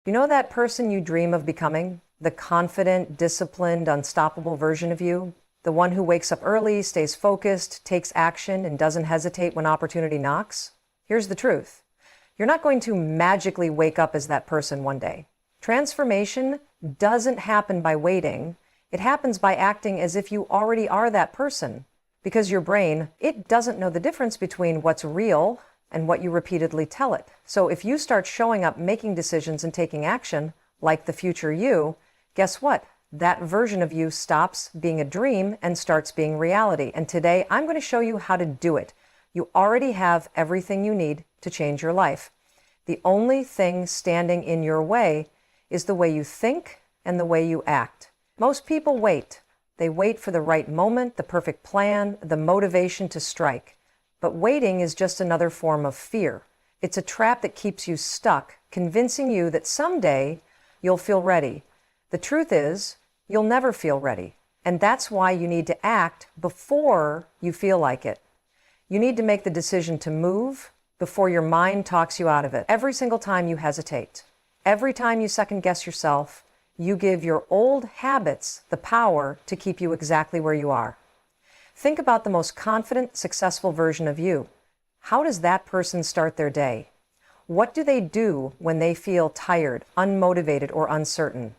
You know that person you dream of becoming? The confident, disciplined, unstoppable version of you? The one who wakes up early, stays focused, takes action, and doesn't hesitate when opportunity knocks? Here's the truth. You're not going to magically wake up as that person one day. Transformation doesn't happen by waiting. It happens by acting as if you already are that person. Because your brain, it doesn't know the difference between what's real and what you repeatedly tell it. So if you start showing up, making decisions, and taking action like the future you, guess what? That version of you stops being a dream and starts being reality. And today I'm going to show you how to do it. You already have everything you need to change your life. The only thing standing in your way is the way you think and the way you act. Most people wait. They wait for the right moment, the perfect plan, the motivation to strike. But waiting is just another form of fear. It's a trap that keeps you stuck, convincing you that someday you'll feel ready. The truth is, you'll never feel ready. And that's why you need to act before you feel like it. You need to make the decision to move before your mind talks you out of it. Every single time you hesitate, every time you second guess yourself, you give your old habits the power to keep you exactly where you are. Think about the most confident, successful version of you. How does that person start their day? What do they do when they feel tired, unmotivated, or uncertain?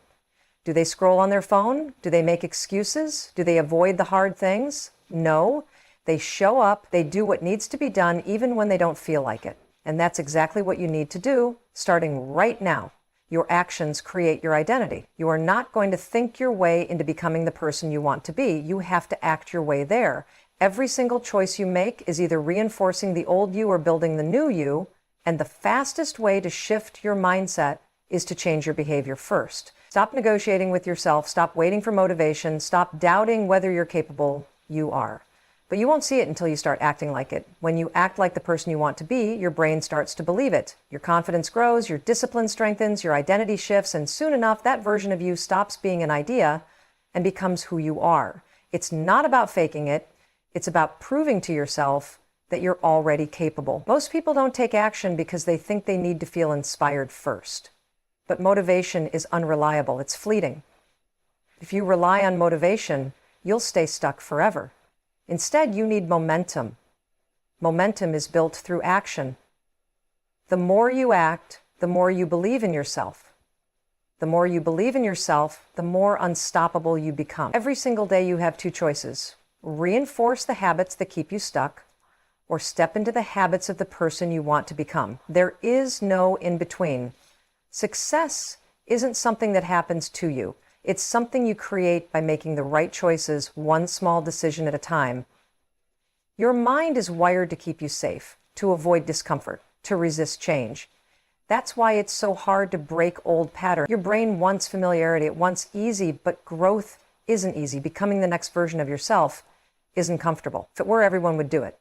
Do they scroll on their phone? Do they make excuses? Do they avoid the hard things? No. They show up, they do what needs to be done even when they don't feel like it. And that's exactly what you need to do, starting right now. Your actions create your identity. You are not going to think your way into becoming the person you want to be. You have to act your way there. Every single choice you make is either reinforcing the old you or building the new you. And the fastest way to shift your mindset is to change your behavior first. Stop negotiating with yourself. Stop waiting for motivation. Stop doubting whether you're capable. You are. But you won't see it until you start acting like it. When you act like the person you want to be, your brain starts to believe it. Your confidence grows, your discipline strengthens, your identity shifts, and soon enough, that version of you stops being an idea and becomes who you are. It's not about faking it. It's about proving to yourself that you're already capable. Most people don't take action because they think they need to feel inspired first. But motivation is unreliable. It's fleeting. If you rely on motivation, you'll stay stuck forever. Instead, you need momentum. Momentum is built through action. The more you act, the more you believe in yourself. The more you believe in yourself, the more unstoppable you become. Every single day you have two choices. Reinforce the habits that keep you stuck, or step into the habits of the person you want to become. There is no in between. Success isn't something that happens to you. It's something you create by making the right choices, one small decision at a time. Your mind is wired to keep you safe, to avoid discomfort, to resist change. That's why it's so hard to break old patterns. Your brain wants familiarity, it wants easy, but growth isn't easy. Becoming the next version of yourself isn't comfortable. If it were, everyone would do it.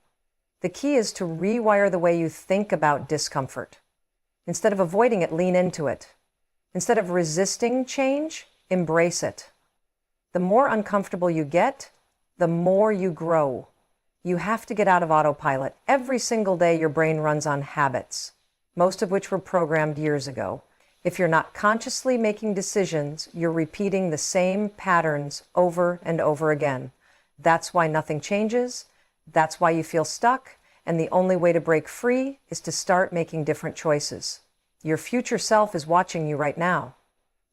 The key is to rewire the way you think about discomfort. Instead of avoiding it, lean into it. Instead of resisting change, embrace it. The more uncomfortable you get, the more you grow. You have to get out of autopilot. Every single day your brain runs on habits, most of which were programmed years ago. If you're not consciously making decisions, you're repeating the same patterns over and over again. That's why nothing changes. That's why you feel stuck. And the only way to break free is to start making different choices. Your future self is watching you right now.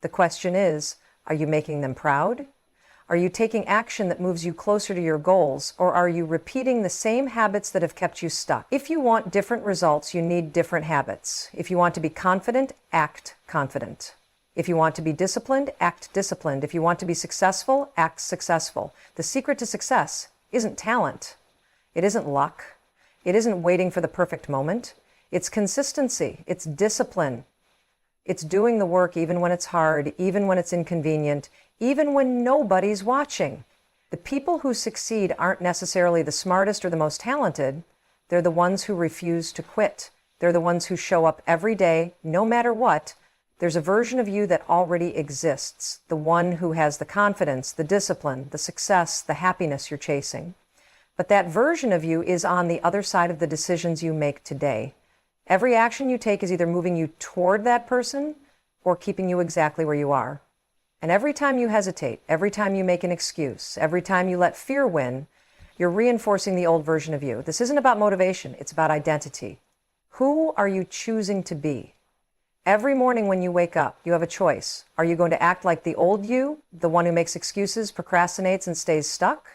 The question is, are you making them proud? Are you taking action that moves you closer to your goals, or are you repeating the same habits that have kept you stuck? If you want different results, you need different habits. If you want to be confident, act confident. If you want to be disciplined, act disciplined. If you want to be successful, act successful. The secret to success isn't talent. It isn't luck. It isn't waiting for the perfect moment. It's consistency. It's discipline. It's doing the work even when it's hard, even when it's inconvenient, even when nobody's watching. The people who succeed aren't necessarily the smartest or the most talented. They're the ones who refuse to quit. They're the ones who show up every day, no matter what. There's a version of you that already exists, the one who has the confidence, the discipline, the success, the happiness you're chasing. But that version of you is on the other side of the decisions you make today. Every action you take is either moving you toward that person or keeping you exactly where you are. And every time you hesitate, every time you make an excuse, every time you let fear win, you're reinforcing the old version of you. This isn't about motivation, it's about identity. Who are you choosing to be? Every morning when you wake up, you have a choice. Are you going to act like the old you, the one who makes excuses, procrastinates, and stays stuck?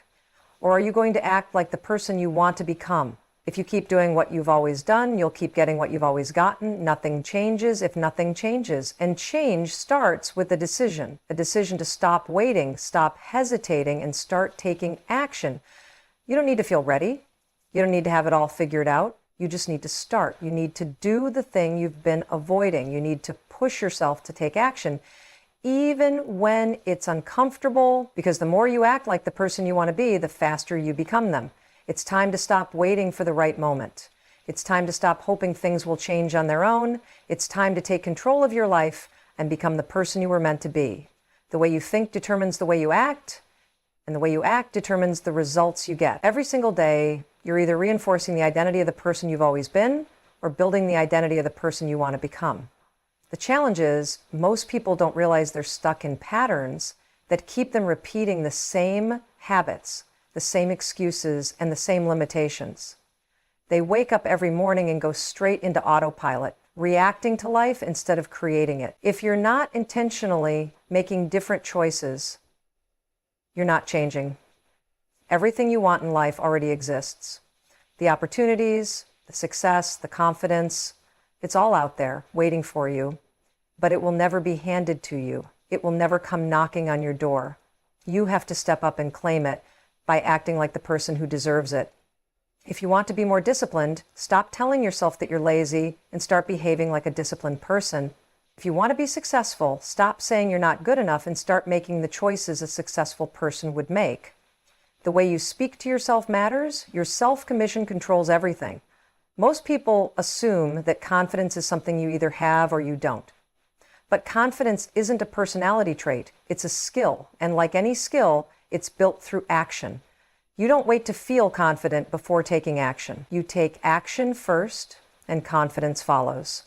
Or are you going to act like the person you want to become? If you keep doing what you've always done, you'll keep getting what you've always gotten. Nothing changes if nothing changes. And change starts with a decision to stop waiting, stop hesitating, and start taking action. You don't need to feel ready. You don't need to have it all figured out. You just need to start. You need to do the thing you've been avoiding. You need to push yourself to take action, even when it's uncomfortable, because the more you act like the person you want to be, the faster you become them. It's time to stop waiting for the right moment. It's time to stop hoping things will change on their own. It's time to take control of your life and become the person you were meant to be. The way you think determines the way you act, and the way you act determines the results you get. Every single day, you're either reinforcing the identity of the person you've always been or building the identity of the person you want to become. The challenge is, most people don't realize they're stuck in patterns that keep them repeating the same habits, the same excuses, and the same limitations. They wake up every morning and go straight into autopilot, reacting to life instead of creating it. If you're not intentionally making different choices, you're not changing. Everything you want in life already exists. The opportunities, the success, the confidence, it's all out there waiting for you, but it will never be handed to you. It will never come knocking on your door. You have to step up and claim it by acting like the person who deserves it. If you want to be more disciplined, stop telling yourself that you're lazy and start behaving like a disciplined person. If you want to be successful, stop saying you're not good enough and start making the choices a successful person would make. The way you speak to yourself matters. Your self-commission controls everything. Most people assume that confidence is something you either have or you don't. But confidence isn't a personality trait. It's a skill. And like any skill, it's built through action. You don't wait to feel confident before taking action. You take action first, and confidence follows.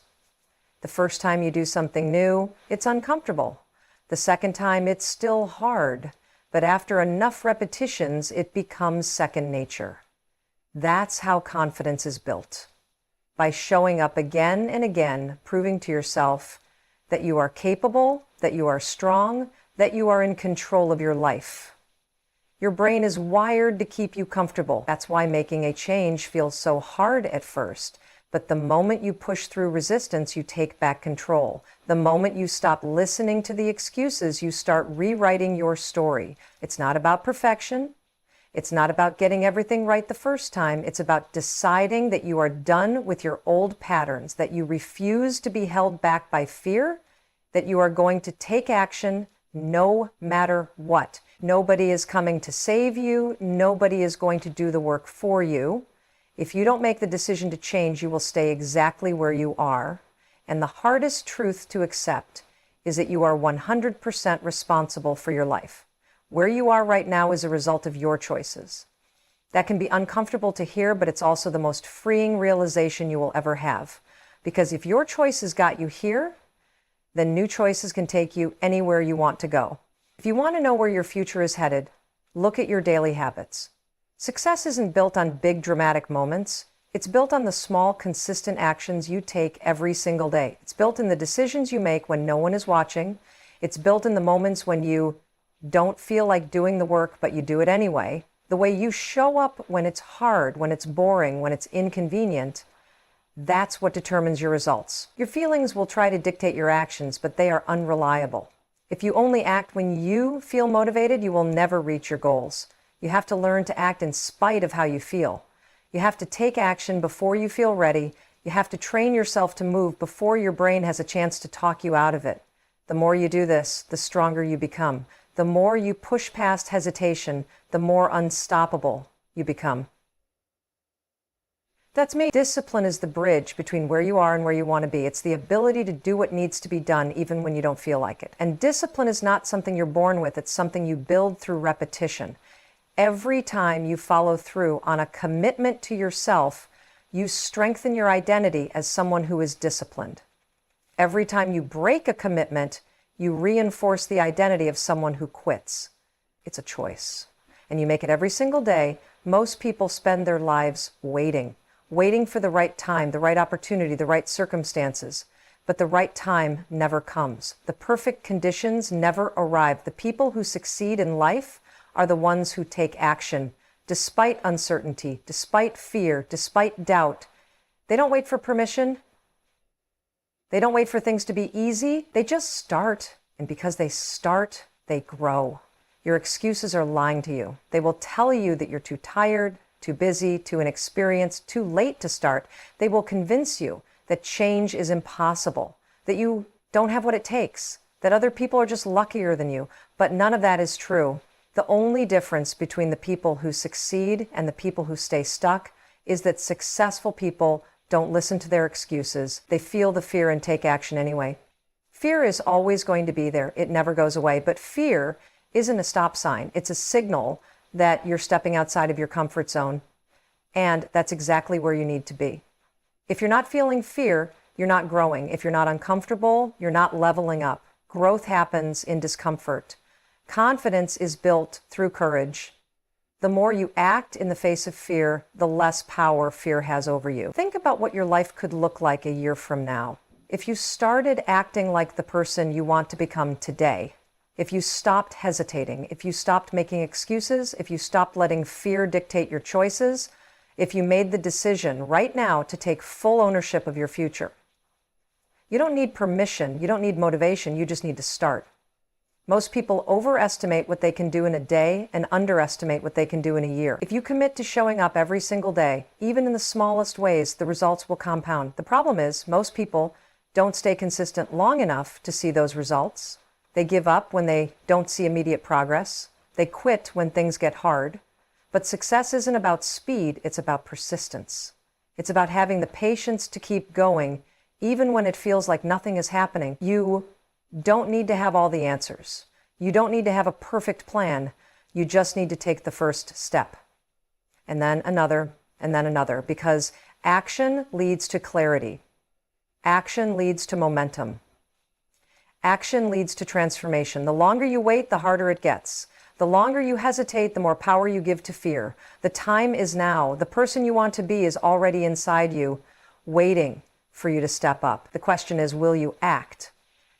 The first time you do something new, it's uncomfortable. The second time, it's still hard. But after enough repetitions, it becomes second nature. That's how confidence is built. By showing up again and again, proving to yourself that you are capable, that you are strong, that you are in control of your life. Your brain is wired to keep you comfortable. That's why making a change feels so hard at first. But the moment you push through resistance, you take back control. The moment you stop listening to the excuses, you start rewriting your story. It's not about perfection. It's not about getting everything right the first time. It's about deciding that you are done with your old patterns, that you refuse to be held back by fear, that you are going to take action no matter what. Nobody is coming to save you. Nobody is going to do the work for you. If you don't make the decision to change, you will stay exactly where you are. And the hardest truth to accept is that you are 100% responsible for your life. Where you are right now is a result of your choices. That can be uncomfortable to hear, but it's also the most freeing realization you will ever have. Because if your choices got you here, then new choices can take you anywhere you want to go. If you want to know where your future is headed, look at your daily habits. Success isn't built on big dramatic moments. It's built on the small, consistent actions you take every single day. It's built in the decisions you make when no one is watching. It's built in the moments when you don't feel like doing the work, but you do it anyway. The way you show up when it's hard, when it's boring, when it's inconvenient, that's what determines your results. Your feelings will try to dictate your actions, but they are unreliable. If you only act when you feel motivated, you will never reach your goals. You have to learn to act in spite of how you feel. You have to take action before you feel ready. You have to train yourself to move before your brain has a chance to talk you out of it. The more you do this, the stronger you become. The more you push past hesitation, the more unstoppable you become. That's me. Discipline is the bridge between where you are and where you want to be. It's the ability to do what needs to be done even when you don't feel like it. And discipline is not something you're born with. It's something you build through repetition. Every time you follow through on a commitment to yourself, you strengthen your identity as someone who is disciplined. Every time you break a commitment, you reinforce the identity of someone who quits. It's a choice. And you make it every single day. Most people spend their lives waiting for the right time, the right opportunity, the right circumstances. But the right time never comes. The perfect conditions never arrive. The people who succeed in life are the ones who take action, despite uncertainty, despite fear, despite doubt. They don't wait for permission. They don't wait for things to be easy. They just start. And because they start, they grow. Your excuses are lying to you. They will tell you that you're too tired, too busy, too inexperienced, too late to start. They will convince you that change is impossible, that you don't have what it takes, that other people are just luckier than you. But none of that is true. The only difference between the people who succeed and the people who stay stuck is that successful people don't listen to their excuses. They feel the fear and take action anyway. Fear is always going to be there. It never goes away. But fear isn't a stop sign. It's a signal that you're stepping outside of your comfort zone. And that's exactly where you need to be. If you're not feeling fear, you're not growing. If you're not uncomfortable, you're not leveling up. Growth happens in discomfort. Confidence is built through courage. The more you act in the face of fear, the less power fear has over you. Think about what your life could look like a year from now. If you started acting like the person you want to become today, if you stopped hesitating, if you stopped making excuses, if you stopped letting fear dictate your choices, if you made the decision right now to take full ownership of your future. You don't need permission, you don't need motivation, you just need to start. Most people overestimate what they can do in a day and underestimate what they can do in a year. If you commit to showing up every single day, even in the smallest ways, the results will compound. The problem is, most people don't stay consistent long enough to see those results. They give up when they don't see immediate progress. They quit when things get hard. But success isn't about speed, it's about persistence. It's about having the patience to keep going, even when it feels like nothing is happening. You don't need to have all the answers. You don't need to have a perfect plan. You just need to take the first step. And then another, because action leads to clarity. Action leads to momentum. Action leads to transformation. The longer you wait, the harder it gets. The longer you hesitate, the more power you give to fear. The time is now. The person you want to be is already inside you, waiting for you to step up. The question is, will you act?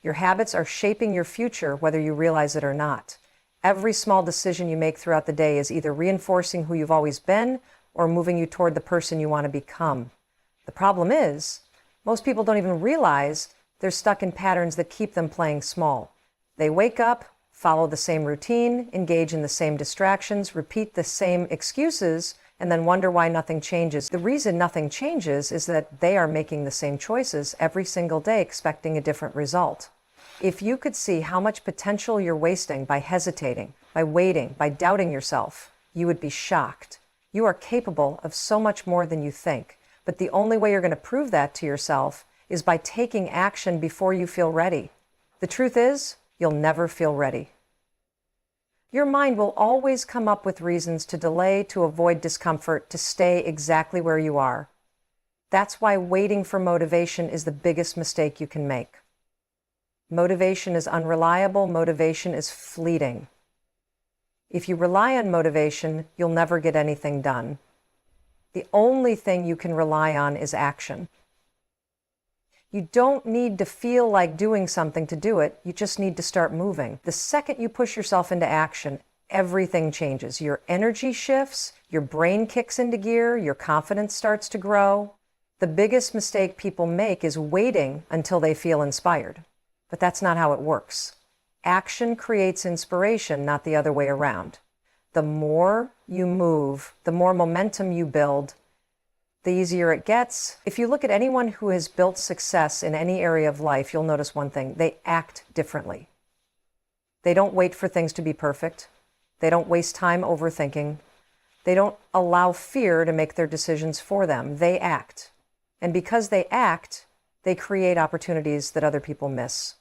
Your habits are shaping your future, whether you realize it or not. Every small decision you make throughout the day is either reinforcing who you've always been or moving you toward the person you want to become. The problem is, most people don't even realize they're stuck in patterns that keep them playing small. They wake up, follow the same routine, engage in the same distractions, repeat the same excuses, and then wonder why nothing changes. The reason nothing changes is that they are making the same choices every single day, expecting a different result. If you could see how much potential you're wasting by hesitating, by waiting, by doubting yourself, you would be shocked. You are capable of so much more than you think. But the only way you're going to prove that to yourself is by taking action before you feel ready. The truth is, you'll never feel ready. Your mind will always come up with reasons to delay, to avoid discomfort, to stay exactly where you are. That's why waiting for motivation is the biggest mistake you can make. Motivation is unreliable. Motivation is fleeting. If you rely on motivation, you'll never get anything done. The only thing you can rely on is action. You don't need to feel like doing something to do it. You just need to start moving. The second you push yourself into action, everything changes. Your energy shifts, your brain kicks into gear, your confidence starts to grow. The biggest mistake people make is waiting until they feel inspired. But that's not how it works. Action creates inspiration, not the other way around. The more you move, the more momentum you build, the easier it gets. If you look at anyone who has built success in any area of life, you'll notice one thing: they act differently. They don't wait for things to be perfect. They don't waste time overthinking. They don't allow fear to make their decisions for them. They act. And because they act, they create opportunities that other people miss.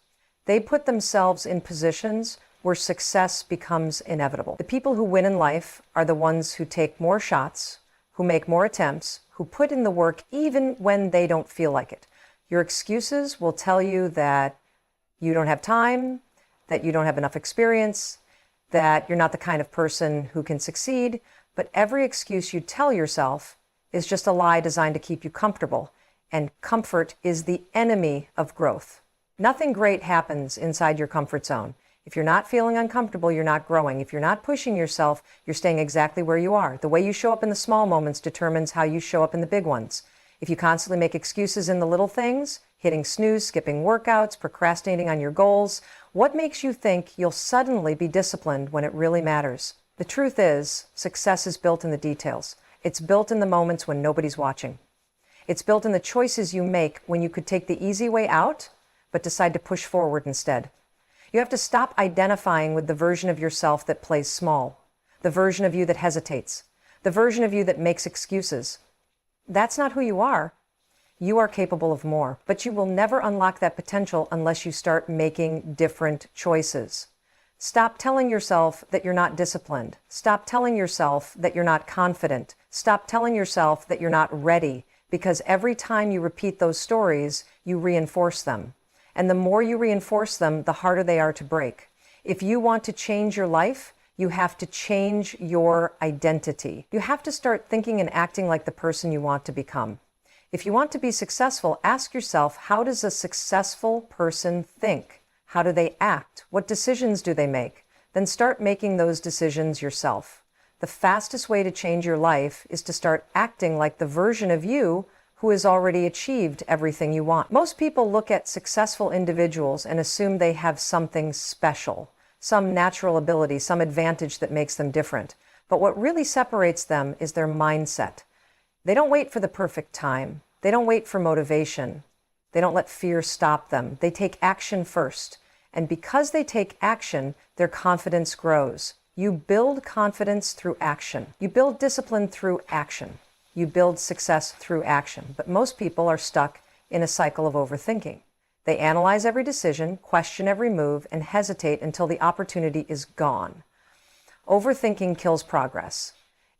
They put themselves in positions where success becomes inevitable. The people who win in life are the ones who take more shots, who make more attempts, who put in the work even when they don't feel like it. Your excuses will tell you that you don't have time, that you don't have enough experience, that you're not the kind of person who can succeed, but every excuse you tell yourself is just a lie designed to keep you comfortable, and comfort is the enemy of growth. Nothing great happens inside your comfort zone. If you're not feeling uncomfortable, you're not growing. If you're not pushing yourself, you're staying exactly where you are. The way you show up in the small moments determines how you show up in the big ones. If you constantly make excuses in the little things, hitting snooze, skipping workouts, procrastinating on your goals, what makes you think you'll suddenly be disciplined when it really matters? The truth is, success is built in the details. It's built in the moments when nobody's watching. It's built in the choices you make when you could take the easy way out, but decide to push forward instead. You have to stop identifying with the version of yourself that plays small, the version of you that hesitates, the version of you that makes excuses. That's not who you are. You are capable of more, but you will never unlock that potential unless you start making different choices. Stop telling yourself that you're not disciplined. Stop telling yourself that you're not confident. Stop telling yourself that you're not ready, because every time you repeat those stories, you reinforce them. And the more you reinforce them, the harder they are to break. If you want to change your life, you have to change your identity. You have to start thinking and acting like the person you want to become. If you want to be successful, ask yourself, how does a successful person think? How do they act? What decisions do they make? Then start making those decisions yourself. The fastest way to change your life is to start acting like the version of you who has already achieved everything you want. Most people look at successful individuals and assume they have something special, some natural ability, some advantage that makes them different. But what really separates them is their mindset. They don't wait for the perfect time. They don't wait for motivation. They don't let fear stop them. They take action first. And because they take action, their confidence grows. You build confidence through action. You build discipline through action. You build success through action. But most people are stuck in a cycle of overthinking. They analyze every decision, question every move, and hesitate until the opportunity is gone. Overthinking kills progress.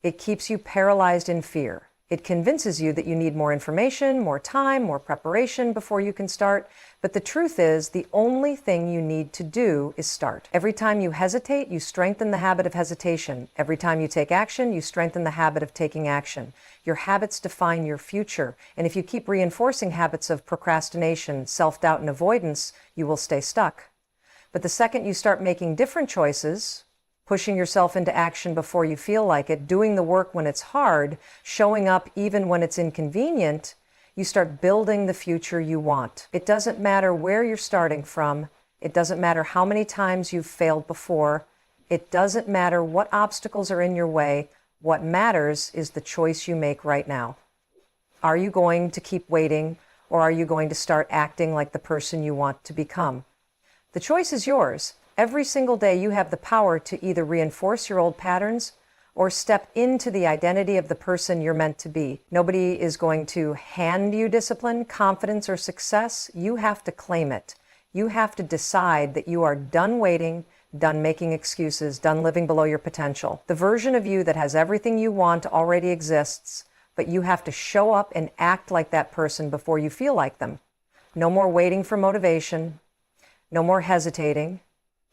It keeps you paralyzed in fear. It convinces you that you need more information, more time, more preparation before you can start. But the truth is, the only thing you need to do is start. Every time you hesitate, you strengthen the habit of hesitation. Every time you take action, you strengthen the habit of taking action. Your habits define your future. And if you keep reinforcing habits of procrastination, self-doubt, and avoidance, you will stay stuck. But the second you start making different choices, pushing yourself into action before you feel like it, doing the work when it's hard, showing up even when it's inconvenient, you start building the future you want. It doesn't matter where you're starting from. It doesn't matter how many times you've failed before. It doesn't matter what obstacles are in your way. What matters is the choice you make right now. Are you going to keep waiting, or are you going to start acting like the person you want to become? The choice is yours. Every single day you have the power to either reinforce your old patterns or step into the identity of the person you're meant to be. Nobody is going to hand you discipline, confidence, or success. You have to claim it. You have to decide that you are done waiting, done making excuses, done living below your potential. The version of you that has everything you want already exists, but you have to show up and act like that person before you feel like them. No more waiting for motivation. No more hesitating.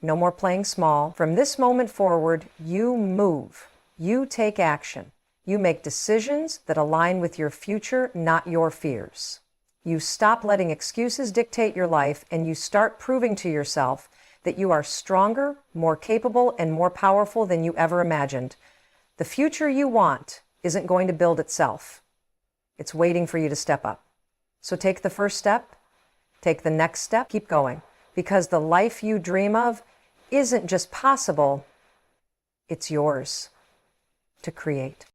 No more playing small. From this moment forward, you move. You take action. You make decisions that align with your future, not your fears. You stop letting excuses dictate your life, and you start proving to yourself that you are stronger, more capable, and more powerful than you ever imagined. The future you want isn't going to build itself. It's waiting for you to step up. So take the first step, take the next step, keep going. Because the life you dream of isn't just possible, it's yours to create.